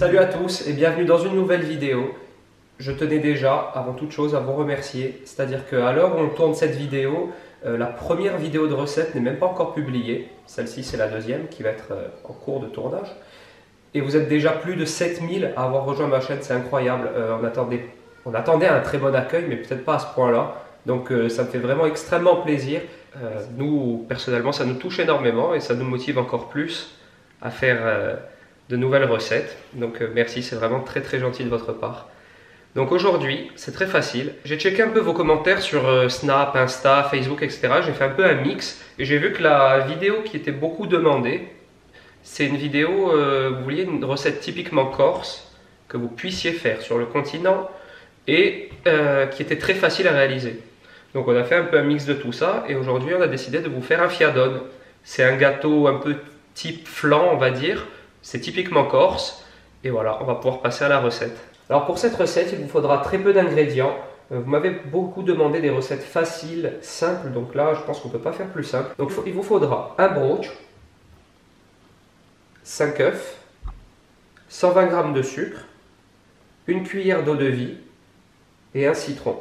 Salut à tous et bienvenue dans une nouvelle vidéo. Je tenais déjà, avant toute chose, à vous remercier. C'est-à-dire qu'à l'heure où on tourne cette vidéo, la première vidéo de recette n'est même pas encore publiée. Celle-ci, c'est la deuxième qui va être en cours de tournage. Et vous êtes déjà plus de 7000 à avoir rejoint ma chaîne, c'est incroyable. On attendait un très bon accueil, mais peut-être pas à ce point-là. Donc ça me fait vraiment extrêmement plaisir. Nous, personnellement, ça nous touche énormément et ça nous motive encore plus à faire de nouvelles recettes. Donc merci, c'est vraiment très très gentil de votre part. Donc aujourd'hui, c'est très facile. J'ai checké un peu vos commentaires sur Snap, Insta, Facebook, etc. J'ai fait un peu un mix et j'ai vu que la vidéo qui était beaucoup demandée, c'est une vidéo, vous vouliez une recette typiquement corse que vous puissiez faire sur le continent et qui était très facile à réaliser. Donc on a fait un peu un mix de tout ça et aujourd'hui on a décidé de vous faire un fiadone. C'est un gâteau un peu type flan, on va dire. C'est typiquement corse et voilà, on va pouvoir passer à la recette. Alors pour cette recette, il vous faudra très peu d'ingrédients. Vous m'avez beaucoup demandé des recettes faciles, simples, donc là je pense qu'on ne peut pas faire plus simple. Donc il vous faudra un brooch, 5 œufs, 120 g de sucre, une cuillère d'eau de vie et un citron.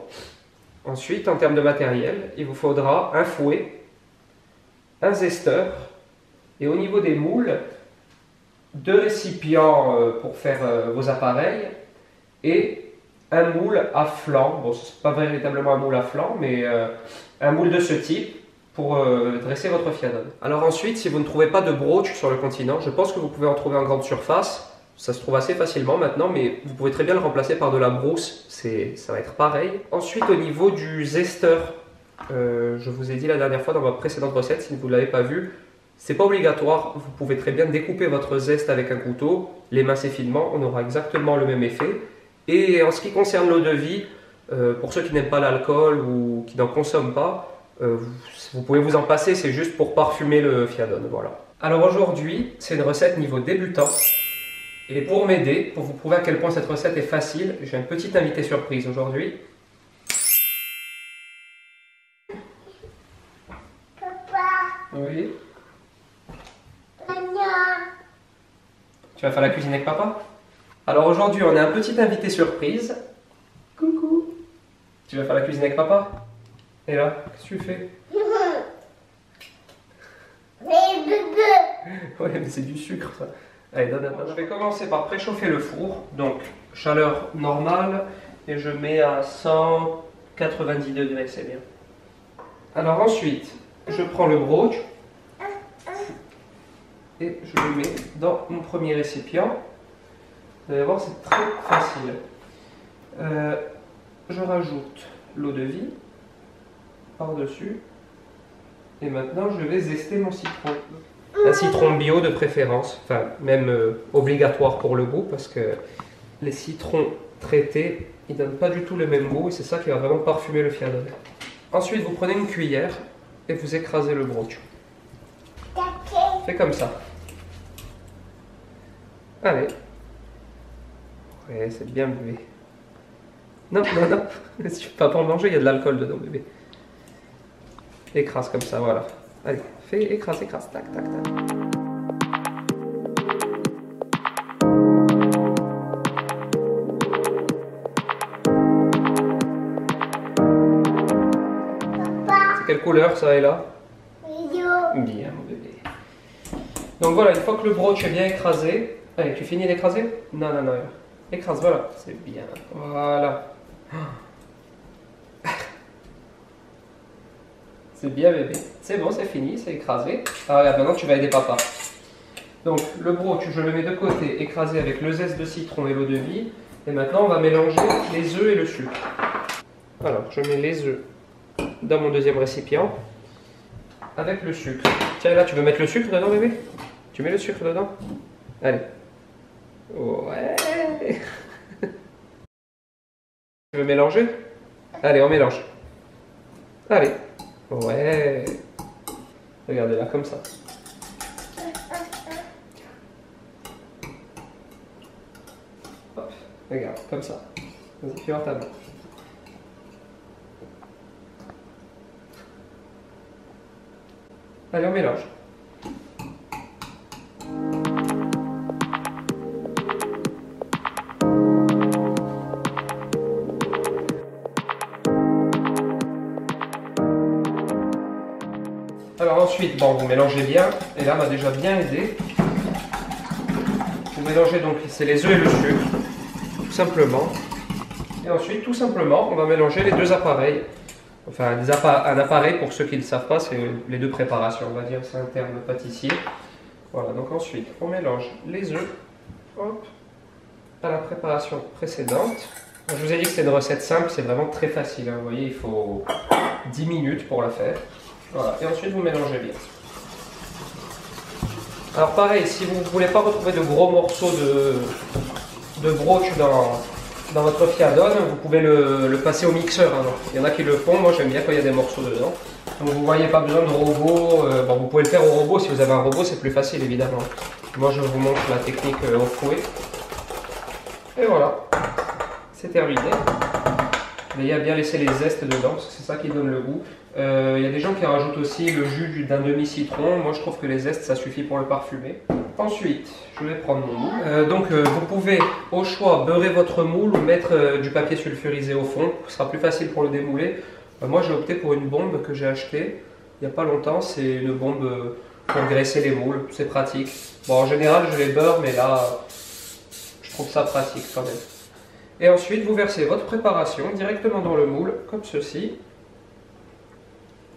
Ensuite, en termes de matériel, il vous faudra un fouet, un zesteur et au niveau des moules, 2 récipients pour faire vos appareils et un moule à flanc. Bon, ce n'est pas véritablement un moule à flanc, mais un moule de ce type pour dresser votre fiadone. Alors ensuite, si vous ne trouvez pas de brooch sur le continent, je pense que vous pouvez en trouver en grande surface. Ça se trouve assez facilement maintenant, mais vous pouvez très bien le remplacer par de la brousse, ça va être pareil. Ensuite, au niveau du zesteur, je vous ai dit la dernière fois dans ma précédente recette, si vous ne l'avez pas vu, c'est pas obligatoire, vous pouvez très bien découper votre zeste avec un couteau, l'émincer finement, on aura exactement le même effet. Et en ce qui concerne l'eau de vie, pour ceux qui n'aiment pas l'alcool ou qui n'en consomment pas, vous pouvez vous en passer, c'est juste pour parfumer le fiadone, voilà. Alors aujourd'hui, c'est une recette niveau débutant. Et pour m'aider, pour vous prouver à quel point cette recette est facile, j'ai un petit invité surprise aujourd'hui. Papa. Oui. Maman. Tu vas faire la cuisine avec papa? Alors aujourd'hui, on a un petit invité surprise. Coucou. Tu vas faire la cuisine avec papa? Et là, qu'est-ce que tu fais? Les bébés. Ouais, mais c'est du sucre ça. Allez, donne. Je vais commencer par préchauffer le four. Donc, chaleur normale. Et je mets à 190 degrés, c'est bien. Alors ensuite, je prends le brooch. Et je le mets dans mon premier récipient. Vous allez voir, c'est très facile. Je rajoute l'eau de vie par-dessus. Et maintenant, je vais zester mon citron. Un citron bio de préférence, enfin même obligatoire pour le goût, parce que les citrons traités, ils donnent pas du tout le même goût et c'est ça qui va vraiment parfumer le fiadone. Ensuite, vous prenez une cuillère et vous écrasez le brooch. Fais comme ça. Allez. Ouais, c'est bien bébé. Non. Si tu peux pas en manger, il y a de l'alcool dedans, bébé. Écrase comme ça, voilà. Allez, fais, écrase, tac, tac. Papa. C'est quelle couleur ça est là? Vidéo. Bien, mon bébé. Donc voilà, une fois que le brooch est bien écrasé, allez, tu finis d'écraser? Non. Écrase, voilà, c'est bien. Voilà. C'est bien, bébé. C'est bon, c'est fini, c'est écrasé. Ah, regarde, maintenant tu vas aider papa. Donc, le brooch, je le mets de côté, écrasé avec le zeste de citron et l'eau de vie. Et maintenant, on va mélanger les œufs et le sucre. Alors, je mets les œufs dans mon deuxième récipient avec le sucre. Tiens, là, tu veux mettre le sucre dedans, bébé? Tu mets le sucre dedans? Allez. Ouais. Tu veux mélanger? Allez, on mélange. Allez. Ouais. Regardez là, comme ça. Hop. Regarde, comme ça. Vas-y, fais voir ta main. Allez, on mélange. ensuite, bon, vous mélangez bien, et là m'a déjà bien aidé. Vous mélangez donc, c'est les œufs et le sucre, tout simplement. Et ensuite, tout simplement, on va mélanger les deux appareils. Enfin, un appareil, pour ceux qui ne le savent pas, c'est les deux préparations, on va dire, c'est un terme pâtissier. Voilà, donc ensuite, on mélange les œufs, hop, à la préparation précédente. Je vous ai dit que c'est une recette simple, c'est vraiment très facile, hein. Vous voyez, il faut 10 minutes pour la faire. Voilà, et ensuite vous mélangez bien. Alors pareil, si vous ne voulez pas retrouver de gros morceaux de broche dans votre fiadone, vous pouvez le passer au mixeur. Hein. Il y en a qui le font, moi j'aime bien quand il y a des morceaux dedans. Donc vous ne voyez pas besoin de robot, bon, vous pouvez le faire au robot, si vous avez un robot c'est plus facile évidemment. Moi je vous montre la technique au fouet. Et voilà, c'est terminé. Mais il y a bien laissé les zestes dedans, parce que c'est ça qui donne le goût. Il y a des gens qui rajoutent aussi le jus d'un demi-citron. Moi je trouve que les zestes ça suffit pour le parfumer. Ensuite, je vais prendre mon moule. Vous pouvez au choix beurrer votre moule ou mettre du papier sulfurisé au fond. Ce sera plus facile pour le démouler. Moi j'ai opté pour une bombe que j'ai achetée il n'y a pas longtemps. C'est une bombe pour graisser les moules, c'est pratique. Bon, en général je les beurre, mais là je trouve ça pratique quand même. Et ensuite vous versez votre préparation directement dans le moule, comme ceci.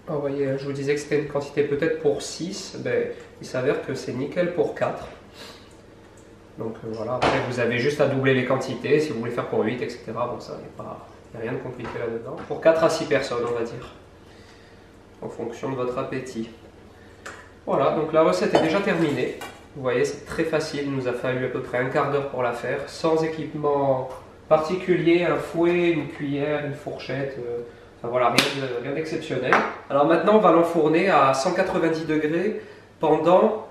Vous voyez, je vous disais que c'était une quantité peut-être pour 6, ben, il s'avère que c'est nickel pour 4. Donc voilà, après vous avez juste à doubler les quantités, si vous voulez faire pour 8, etc. Bon, ça, il n'y a rien de compliqué là-dedans. Pour 4 à 6 personnes, on va dire, en fonction de votre appétit. Voilà, donc la recette est déjà terminée. Vous voyez, c'est très facile, il nous a fallu à peu près un quart d'heure pour la faire, sans équipement particulier, un fouet, une cuillère, une fourchette. Enfin voilà, rien d'exceptionnel. Alors maintenant, on va l'enfourner à 190 degrés pendant,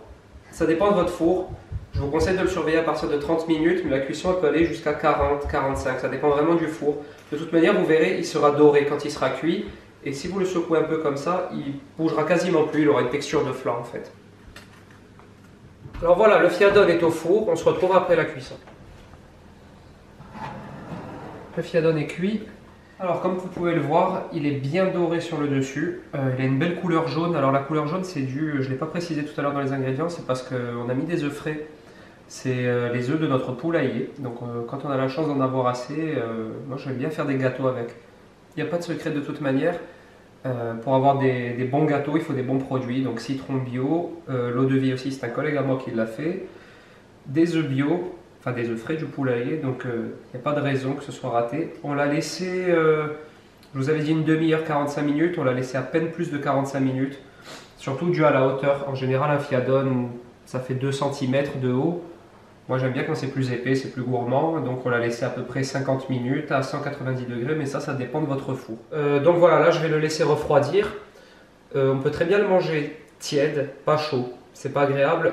ça dépend de votre four. Je vous conseille de le surveiller à partir de 30 minutes, mais la cuisson elle peut aller jusqu'à 40, 45, ça dépend vraiment du four. De toute manière, vous verrez, il sera doré quand il sera cuit. Et si vous le secouez un peu comme ça, il bougera quasiment plus, il aura une texture de flan en fait. Alors voilà, le fiadone est au four, on se retrouve après la cuisson. Le fiadone est cuit. Alors comme vous pouvez le voir, il est bien doré sur le dessus, il a une belle couleur jaune. Alors la couleur jaune c'est dû, je ne l'ai pas précisé tout à l'heure dans les ingrédients, c'est parce qu'on a mis des œufs frais. C'est les œufs de notre poulailler, donc quand on a la chance d'en avoir assez, moi j'aime bien faire des gâteaux avec. Il n'y a pas de secret de toute manière, pour avoir des bons gâteaux il faut des bons produits, donc citron bio, l'eau de vie aussi c'est un collègue à moi qui l'a fait, des œufs bio, enfin des œufs frais du poulailler, donc il n'y a pas de raison que ce soit raté. On l'a laissé, je vous avais dit une demi-heure, 45 minutes, on l'a laissé à peine plus de 45 minutes, surtout dû à la hauteur. En général un fiadone, ça fait 2 cm de haut. Moi j'aime bien quand c'est plus épais, c'est plus gourmand, donc on l'a laissé à peu près 50 minutes à 190 degrés, mais ça dépend de votre four. Donc voilà, là je vais le laisser refroidir. On peut très bien le manger tiède, pas chaud, c'est pas agréable.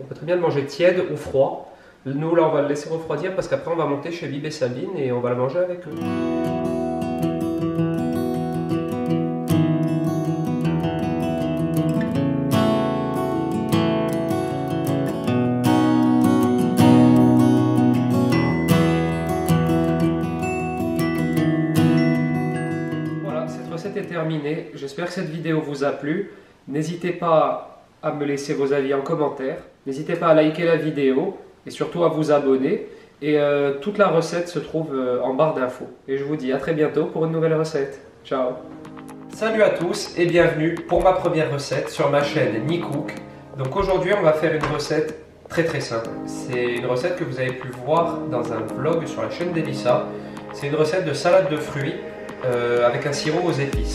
On peut très bien le manger tiède ou froid. Nous là on va le laisser refroidir parce qu'après on va monter chez Bib et Sabine et on va le manger avec eux. Voilà, cette recette est terminée. J'espère que cette vidéo vous a plu. N'hésitez pas à me laisser vos avis en commentaire. N'hésitez pas à liker la vidéo. Et surtout à vous abonner. Et toute la recette se trouve en barre d'infos. Et je vous dis à très bientôt pour une nouvelle recette. Ciao. Salut à tous et bienvenue pour ma première recette sur ma chaîne Nicook. Donc aujourd'hui on va faire une recette très simple. C'est une recette que vous avez pu voir dans un vlog sur la chaîne d'Elissa. C'est une recette de salade de fruits avec un sirop aux épices.